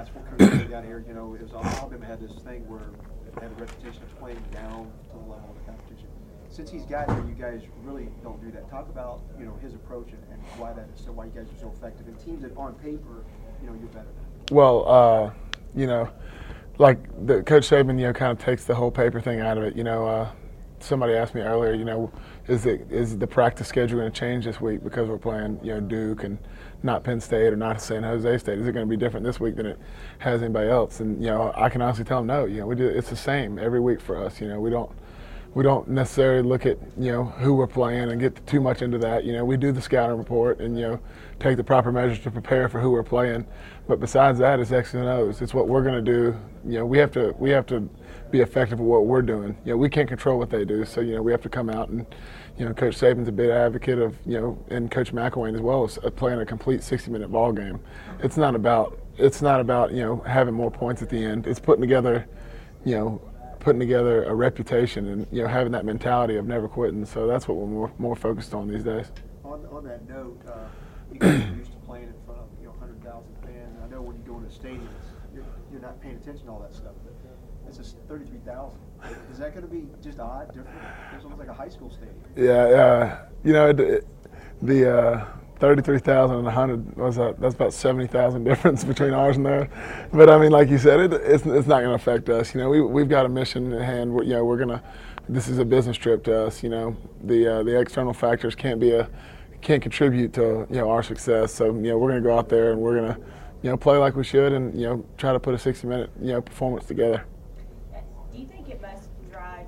past 4 coaches down here, it was Alabama had this thing where it had a reputation of playing down to the level of the competition. Since he's got here, you guys really don't do that. Talk about, his approach and why that is, so why you guys are so effective in teams that on paper, you're better than. Well, like the Coach Saban, kind of takes the whole paper thing out of it. Somebody asked me earlier, is the practice schedule going to change this week because we're playing, Duke and not Penn State or not San Jose State? Is it going to be different this week than it has anybody else? And I can honestly tell them no. We do. It's the same every week for us. We don't necessarily look at who we're playing and get too much into that. We do the scouting report and take the proper measures to prepare for who we're playing. But besides that, it's X's and O's. It's what we're going to do. We have to be effective at what we're doing. We can't control what they do, so we have to come out and Coach Saban's a big advocate of and Coach McElwain as well as playing a complete 60-minute ball game. It's not about having more points at the end. It's putting together a reputation and having that mentality of never quitting. So that's what we're more focused on these days. On that note, you guys are used to playing in front of 100,000 fans. I know when you go into stadiums, you're not paying attention to all that stuff. But this is 33,000. Is that going to be just odd, different? It's almost like a high school stadium. Yeah, the 33,000 and 100 that's about 70,000 difference between ours and theirs. But I mean, like you said, it's not going to affect us. We've got a mission at hand. We're gonna. This is a business trip to us. The external factors can't contribute to our success. So we're going to go out there and we're going to play like we should and try to put a 60-minute performance together. Do you think it must drive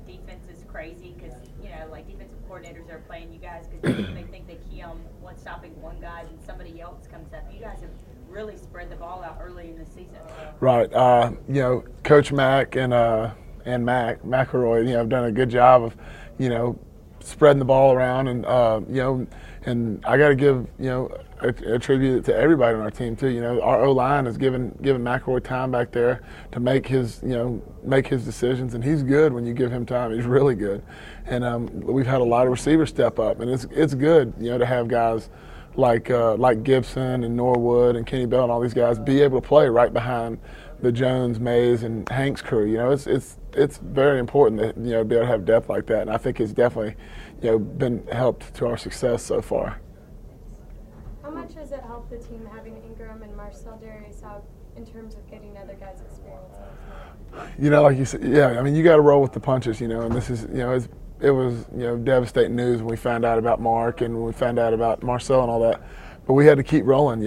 defenses crazy because like defensive coordinators are playing you guys because they think they key on stopping one guy and somebody else comes up? You guys have really spread the ball out early in the season. Right. Coach Mack and Mac McElroy, have done a good job of spreading the ball around and and I got to give a tribute to everybody on our team too. Our O-line has given McElroy time back there to make his decisions, and he's good when you give him time. He's really good, and we've had a lot of receivers step up, and it's good to have guys like Gibson and Norwood and Kenny Bell and all these guys be able to play right behind the Jones, Mays, and Hanks crew. It's very important that be able to have depth like that, and I think it's definitely been helped to our success so far. How much has it helped the team having Ingram and Marcel Darius out in terms of getting other guys' experience? Like you said, yeah. I mean, you got to roll with the punches, and this is, it was, devastating news when we found out about Mark and when we found out about Marcel and all that. But we had to keep rolling.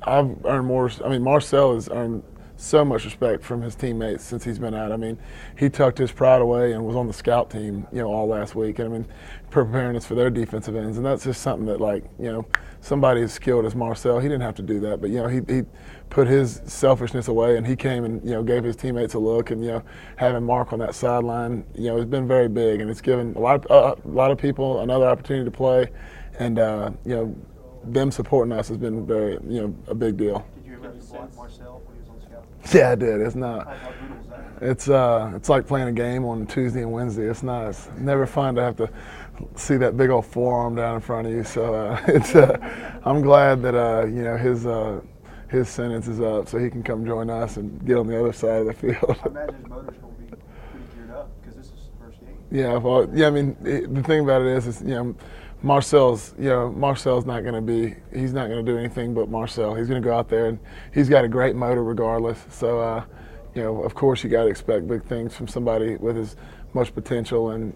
I've earned more. I mean, Marcel has earned so much respect from his teammates since he's been out. I mean, he tucked his pride away and was on the scout team, all last week. And I mean, preparing us for their defensive ends. And that's just something that, somebody as skilled as Marcel, he didn't have to do that. But, he put his selfishness away and he came and, gave his teammates a look. And, having Mark on that sideline, has been very big. And it's given a lot of people another opportunity to play. And, them supporting us has been very, a big deal. Did you ever have to block Marcel when he was on scout? Yeah, I did. It's not. How brutal was that? It's like playing a game on Tuesday and Wednesday. It's not. It's never fun to have to see that big old forearm down in front of you. So I'm glad that his sentence is up, so he can come join us and get on the other side of the field. I imagine his motor's going to be pretty geared up because this is his first game. Yeah. Well, yeah. I mean, the thing about it is Marcel's not going to be. He's not going to do anything but Marcel. He's going to go out there and he's got a great motor regardless. So, of course, you got to expect big things from somebody with as much potential and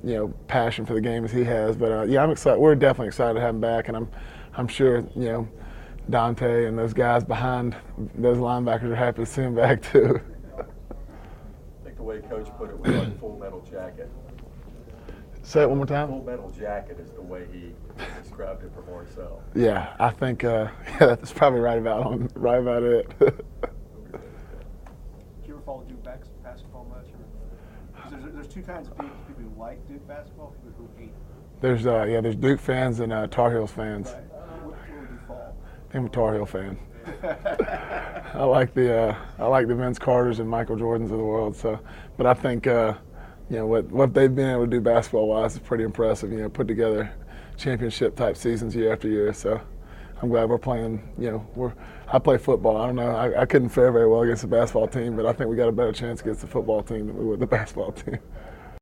passion for the game as he has. But I'm excited. We're definitely excited to have him back, and I'm sure Dante and those guys behind those linebackers are happy to see him back too. I think the way Coach put it was like Full Metal Jacket. Say it one more time. Full Metal Jacket is the way he described it for Marcel. Yeah, I think that's probably right about it. Did you ever follow Duke basketball much? There's two kinds of people who like Duke basketball, people who hate it. There's Duke fans and Tar Heels fans. Right. Where would you fall? I'm a Tar Heel fan. I like the Vince Carters and Michael Jordans of the world. So, but I think what they've been able to do basketball wise is pretty impressive. Put together championship type seasons year after year. So I'm glad we're playing. I play football. I don't know. I couldn't fare very well against the basketball team, but I think we got a better chance against the football team than we would the basketball team.